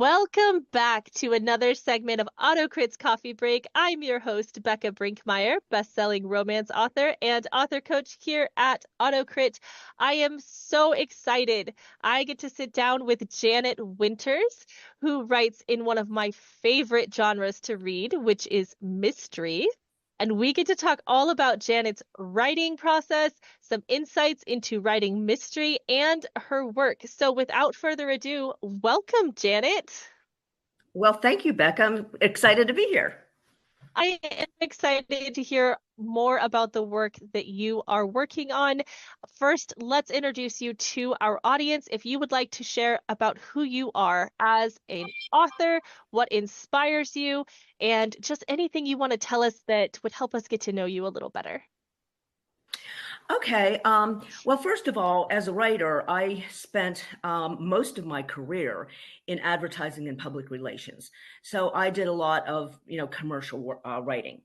Welcome back to another segment of AutoCrit's Coffee Break. I'm your host, Bekah Brinkmeier, best-selling romance author and author coach here at AutoCrit. I am so excited. I get to sit down with Janet Winters, who writes in one of my favorite genres to read, which is mystery. And we get to talk all about Janet's writing process, some insights into writing mystery, and her work. So without further ado, welcome, Janet. Well, thank you, Becca. I'm excited to be here. I am excited to hear more about the work that you are working on. First, let's introduce you to our audience. If you would like to share about who you are as an author, what inspires you, and just anything you want to tell us that would help us get to know you a little better. Okay. Well, first of all, as a writer, I spent most of my career in advertising and public relations. So I did a lot of, commercial writing.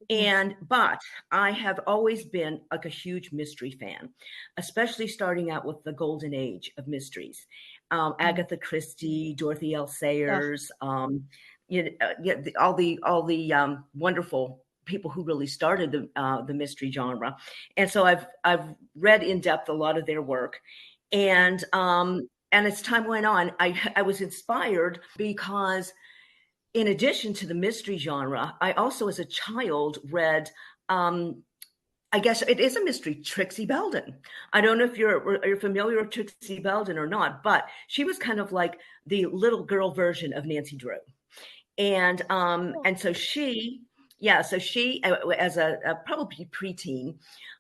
But I have always been like a huge mystery fan, especially starting out with the golden age of mysteries. Agatha Christie, Dorothy L. Ugh. Sayers, all the wonderful people who really started the mystery genre. And so I've read in depth a lot of their work. And as time went on, I was inspired because in addition to the mystery genre, I also, as a child, read, I guess it is a mystery, Trixie Belden. I don't know if you're familiar with Trixie Belden or not, but she was kind of like the little girl version of Nancy Drew. And so she, as a probably preteen,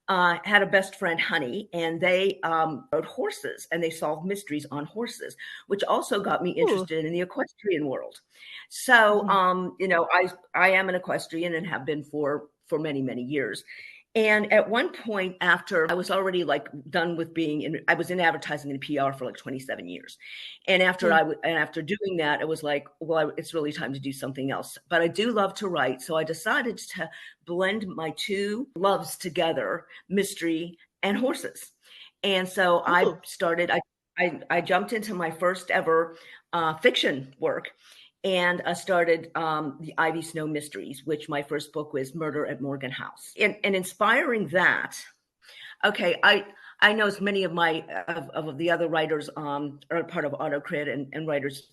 had a best friend, Honey, and they rode horses and they solved mysteries on horses, which also got me interested in the equestrian world. So, I am an equestrian and have been for many, many years. And at one point, after I was already like done with I was in advertising and PR for like 27 years. And after doing that, it was like, well, it's really time to do something else. But I do love to write. So I decided to blend my two loves together, mystery and horses. And so I jumped into my first ever fiction work. And I started the Ivy Snow Mysteries, which my first book was Murder at Morgan House. And inspiring that, okay, I know as many of of the other writers are part of AutoCrit and writers,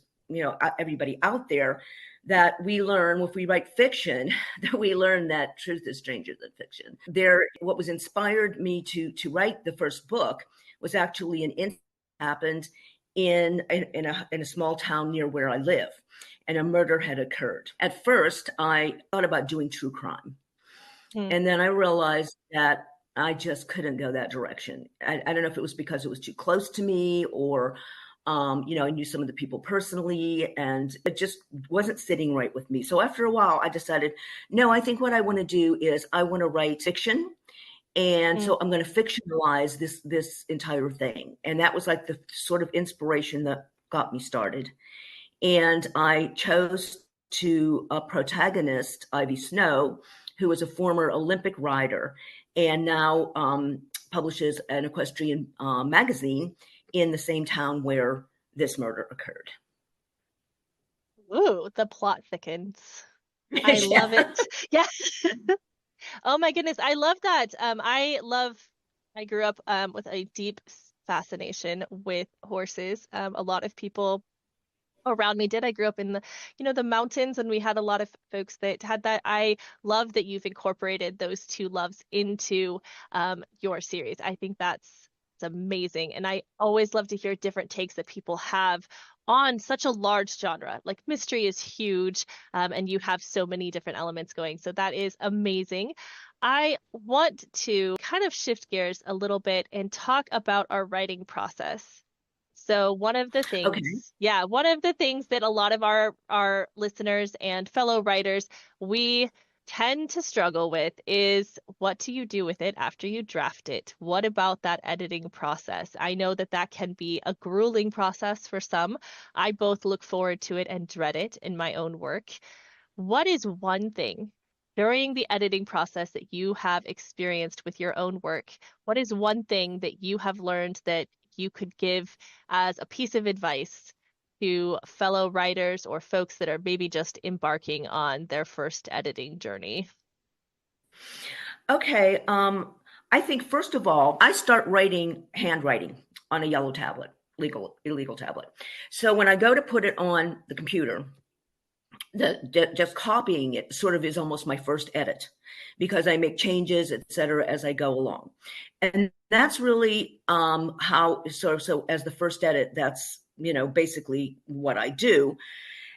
everybody out there, that we learn if we write fiction, that we learn that truth is stranger than fiction. What was inspired me to write the first book was actually an incident that happened in a small town near where I live. And a murder had occurred. At first, I thought about doing true crime. And then I realized that I just couldn't go that direction. I don't know if it was because it was too close to me or, I knew some of the people personally and it just wasn't sitting right with me. So after a while, I decided, no, I think what I want to do is I want to write fiction. And so I'm going to fictionalize this entire thing. And that was like the sort of inspiration that got me started. And I chose a protagonist, Ivy Snow, who was a former Olympic rider and now publishes an equestrian magazine in the same town where this murder occurred. Ooh, the plot thickens. I love it. Yeah. Oh my goodness. I love that. I grew up with a deep fascination with horses. A lot of people around me did. I grew up in the mountains, and we had a lot of folks that had that. I love that you've incorporated those two loves into your series. I think that's amazing. And I always love to hear different takes that people have on such a large genre. Like mystery is huge, and you have so many different elements going. So that is amazing. I want to kind of shift gears a little bit and talk about our writing process. So one of the things that a lot of our listeners and fellow writers, we tend to struggle with is, what do you do with it after you draft it? What about that editing process? I know that can be a grueling process for some. I both look forward to it and dread it in my own work. What is one thing during the editing process that you have experienced with your own work? What is one thing that you have learned that you could give as a piece of advice to fellow writers or folks that are maybe just embarking on their first editing journey? Okay. I think first of all, I start writing handwriting on a yellow tablet, illegal tablet. So when I go to put it on the computer, just copying it sort of is almost my first edit because I make changes, et cetera, as I go along. And that's really so as the first edit, that's, basically what I do.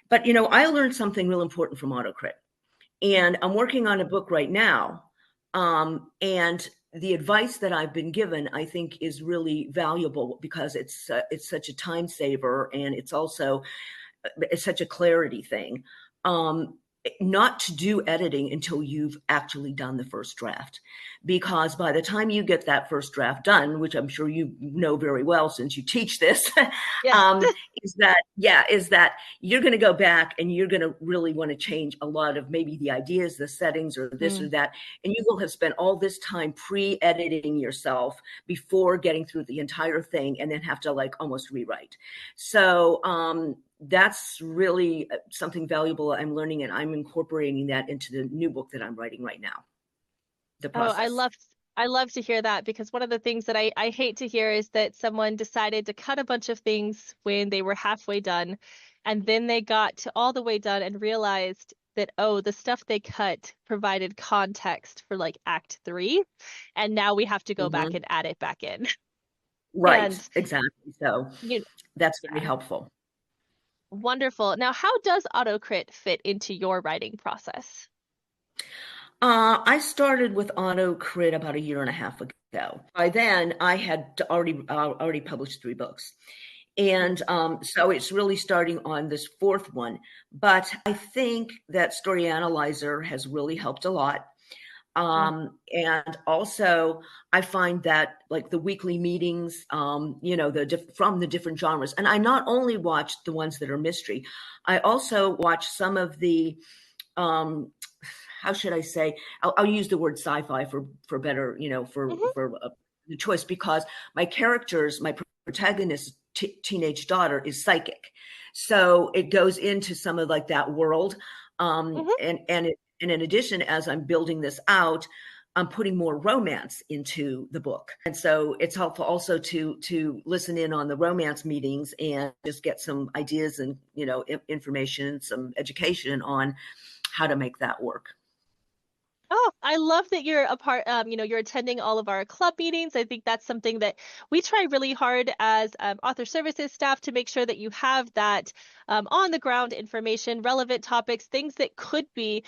But, I learned something real important from AutoCrit. And I'm working on a book right now. And the advice that I've been given, I think, is really valuable because it's such a time saver, and it's also it's such a clarity thing. Um, Not to do editing until you've actually done the first draft, because by the time you get that first draft done, which I'm sure you know very well since you teach this, Yeah. is that you're going to go back and you're going to really want to change a lot of maybe the ideas, the settings, or this or that, and you will have spent all this time pre-editing yourself before getting through the entire thing, and then have to like almost rewrite. So that's really something valuable I'm learning, and I'm incorporating that into the new book that I'm writing right now. The Oh, process. I love to hear that, because one of the things that I hate to hear is that someone decided to cut a bunch of things when they were halfway done, and then they got to all the way done and realized that, oh, the stuff they cut provided context for like Act 3, and now we have to go back Hmm. and add it back in. Right, And exactly. So you that's very yeah, helpful. wonderful. Now, how does AutoCrit fit into your writing process? I started with AutoCrit about a year and a half ago. By then, I had already published 3 books, and so it's really starting on this fourth one. But I think that Story Analyzer has really helped a lot. Mm-hmm. And also, I find that like the weekly meetings, from the different genres, and I not only watch the ones that are mystery, I also watch some of the um, how should I say? I'll use the word sci-fi for better, for the choice, because my protagonist's teenage daughter is psychic, so it goes into some of like that world, Mm-hmm. and in addition, as I'm building this out, I'm putting more romance into the book, and so it's helpful also to listen in on the romance meetings and just get some ideas and information, some education on how to make that work. Oh, I love that you're a part, you're attending all of our club meetings. I think that's something that we try really hard as author services staff to make sure that you have that on the ground information, relevant topics, things that could be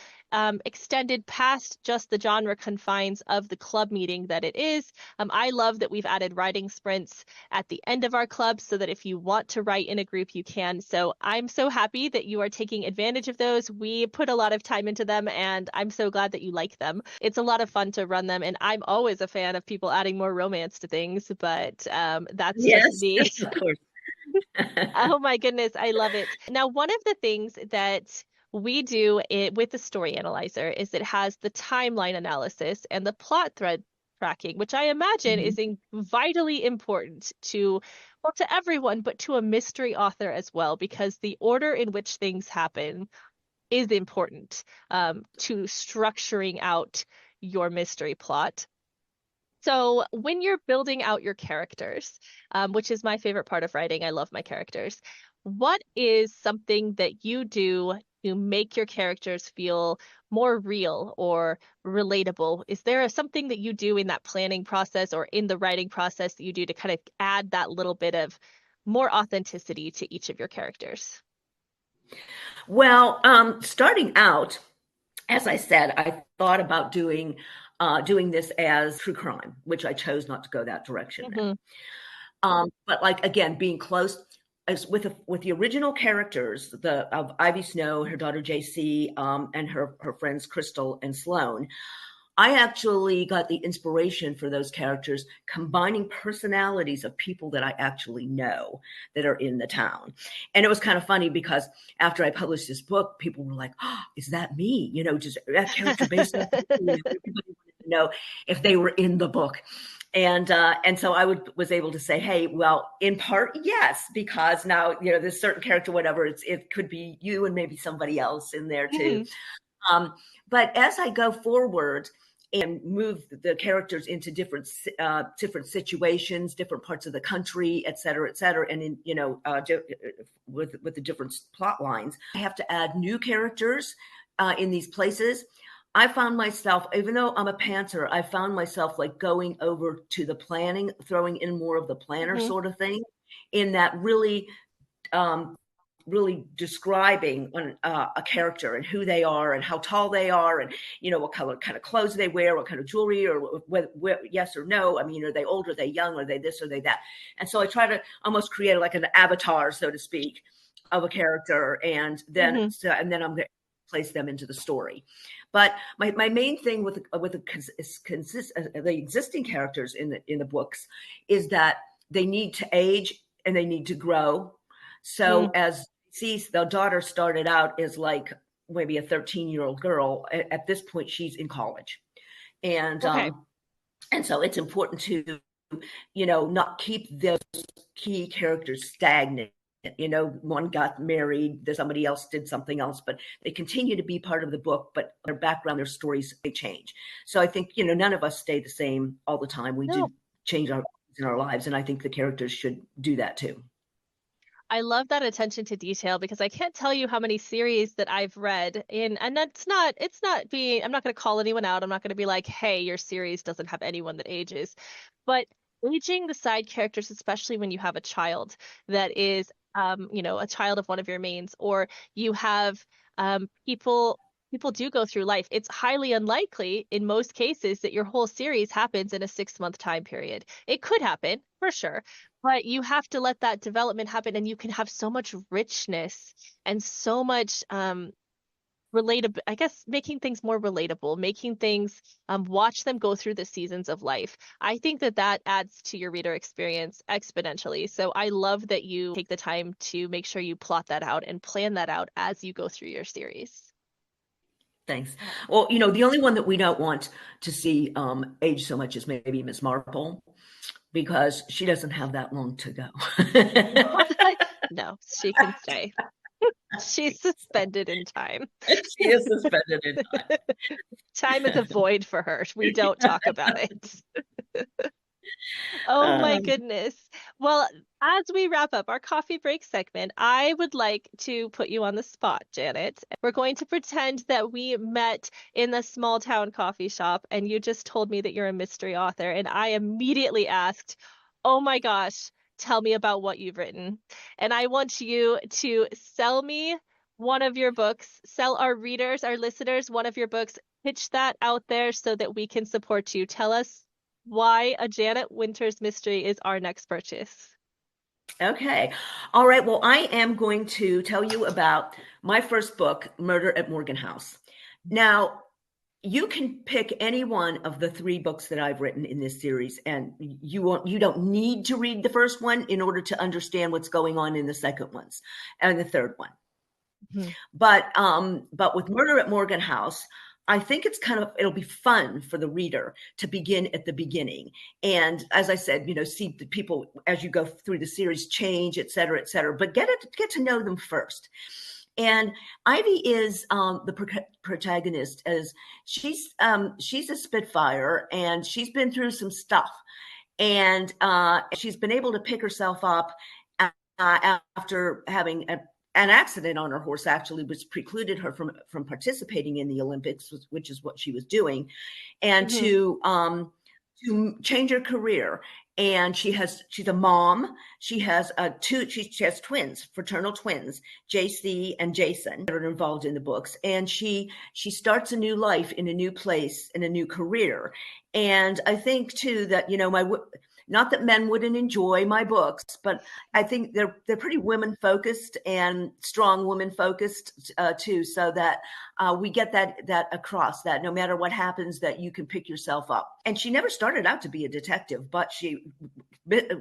extended past just the genre confines of the club meeting that it is. I love that we've added writing sprints at the end of our club so that if you want to write in a group, you can. So I'm so happy that you are taking advantage of those. We put a lot of time into them, and I'm so glad that you like them. It's a lot of fun to run them, and I'm always a fan of people adding more romance to things, but that's just Yes, me. of course. Oh my goodness, I love it. Now, one of the things that we do with the story analyzer is it has the timeline analysis and the plot thread tracking, which I imagine Mhm. is vitally important to, well, to everyone, but to a mystery author as well, because the order in which things happen is important to structuring out your mystery plot. So when you're building out your characters, which is my favorite part of writing, I love my characters. What is something that you do to make your characters feel more real or relatable? Is there something that you do in that planning process or in the writing process that you do to kind of add that little bit of more authenticity to each of your characters? Well, starting out, as I said, I thought about doing this as true crime, which I chose not to go that direction Hmm. in. But like again, being close as with the original characters, the of Ivy Snow, her daughter JC, and her friends Crystal and Sloane. I actually got the inspiration for those characters combining personalities of people that I actually know that are in the town. And it was kind of funny because after I published this book, people were like, oh, is that me? Just that character based off of me. Everybody wanted to know if they were in the book. And so I was able to say, hey, well, in part, yes, because now, there's certain character, whatever, it could be you and maybe somebody else in there too. Mhm. But as I go forward and move the characters into different situations, different parts of the country, et cetera, and in, with the different plot lines, I have to add new characters in these places. I found myself, even though I'm a pantser, I found myself like going over to the planning, throwing in more of the planner Mhm. sort of thing, in that really really describing a character and who they are and how tall they are and what kind of clothes they wear, what kind of jewelry, or yes or no. I mean, are they old, are they young, are they this, are they that? And so I try to almost create like an avatar, so to speak, of a character, and then Mhm. I'm going to place them into the story. But my main thing with the existing characters in the books is that they need to age and they need to grow. So Mhm. as the daughter started out as like maybe a 13-year-old girl. At this point, she's in college, and Okay. and so it's important to not keep those key characters stagnant. One got married, somebody else did something else, but they continue to be part of the book, but their background, their stories, they change. So I think, none of us stay the same all the time. We No, do change in our lives, and I think the characters should do that too. I love that attention to detail because I can't tell you how many series that I've read and it's not being, I'm not going to call anyone out. I'm not going to be like, hey, your series doesn't have anyone that ages. But aging the side characters, especially when you have a child that is, a child of one of your mains, or you have people do go through life. It's highly unlikely in most cases that your whole series happens in a 6-month time period. It could happen for sure, but you have to let that development happen, and you can have so much richness and so much relatable, I guess, making things more relatable, making things watch them go through the seasons of life. I think that that adds to your reader experience exponentially. So I love that you take the time to make sure you plot that out and plan that out as you go through your series. Thanks. Well, the only one that we don't want to see age so much is maybe Miss Marple, because she doesn't have that long to go. No, she can stay. She's suspended in time. She is suspended in Time is a void for her. We don't talk about it. Oh my time. goodness. Well, as we wrap up our coffee break segment, I would like to put you on the spot, Janet. We're going to pretend that we met in the small town coffee shop and you just told me that you're a mystery author, and I immediately asked, "Oh my gosh, tell me about what you've written." And I want you to sell me one of your books, sell our readers, our listeners one of your books, pitch that out there so that we can support you. Tell us why A Janet Winters Mystery is our next purchase. Okay. All right. Well, I am going to tell you about my first book, Murder at Morgan House. Now, you can pick any one of the 3 books that I've written in this series, and you don't need to read the first one in order to understand what's going on in the second ones and the third one. Mhm. But with Murder at Morgan House, I think it'll be fun for the reader to begin at the beginning. And as I said, see the people as you go through the series change, et cetera, but get to know them first. And Ivy is the protagonist, as she's a Spitfire, and she's been through some stuff, and she's been able to pick herself up after having an accident on her horse, actually, which precluded her from participating in the Olympics, which is what she was doing, and Mhm. to change her career. And she's a mom. She has she has twins, fraternal twins, JC and Jason, that are involved in the books. And she starts a new life in a new place, in a new career. And I think too that Not that men wouldn't enjoy my books, but I think they're pretty women focused and strong women focused too, so that we get that across, that no matter what happens, that you can pick yourself up. And she never started out to be a detective, but she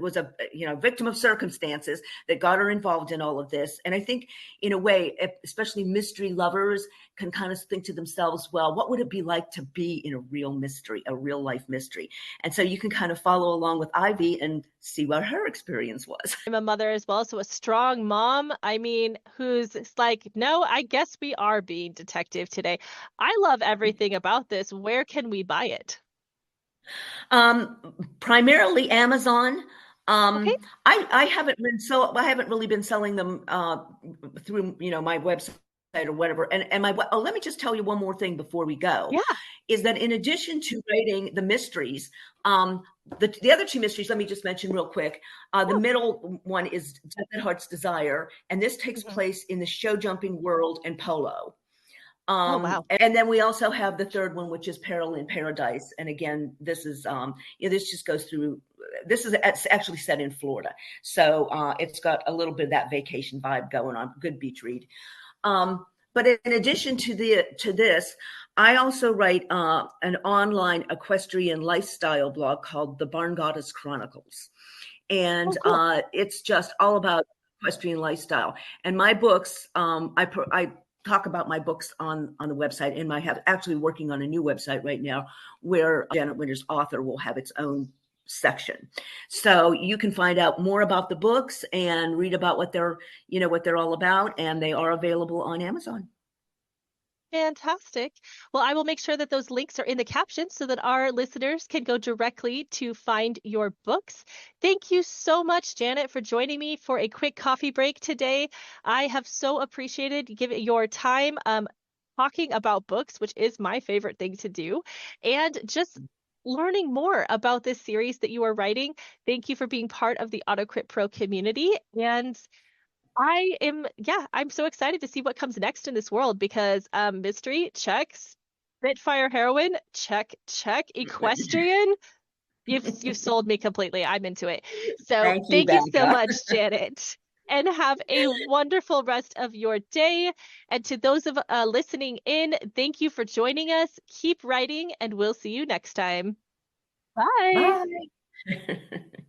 was a victim of circumstances that got her involved in all of this. And I think, in a way, especially mystery lovers can kind of think to themselves, well, what would it be like to be in a real mystery, a real life mystery? And so you can kind of follow along with Ivy and see what her experience was. I'm a mother as well, so a strong mom, I mean, who's like, no, I guess we are being detective today. I love everything about this. Where can we buy it? Primarily Amazon. Okay. I haven't really been selling them through my website or whatever. And let me just tell you one more thing before we go, Yeah. is that in addition to writing the mysteries, the other two mysteries, let me just mention real quick. The middle one is Death at Heart's Desire, and this takes place in the show jumping world and polo. Oh, wow. And then we also have the third one, which is Peril in Paradise. And again, this is, this just goes through, it's actually set in Florida. So it's got a little bit of that vacation vibe going on. Good beach read. But in addition to this, I also write an online equestrian lifestyle blog called the Barn Goddess Chronicles. And cool. it's just all about equestrian lifestyle. And my books, I talk about my books on the website, and I have actually working on a new website right now where Janet Winter's author will have its own section. So you can find out more about the books and read about what they're all about, and they are available on Amazon. Fantastic. Well, I will make sure that those links are in the caption so that our listeners can go directly to find your books. Thank you so much, Janet, for joining me for a quick coffee break today. I have so appreciated giving your time talking about books, which is my favorite thing to do, and just learning more about this series that you are writing. Thank you for being part of the AutoCrit Pro community. And I'm so excited to see what comes next in this world because mystery, check, Spitfire heroine, check, equestrian. You've sold me completely. I'm into it. So Thank you, thank you so Becca. much, Janet. And have a wonderful rest of your day. And to those of listening in, thank you for joining us. Keep writing, and we'll see you next time. Bye. Bye.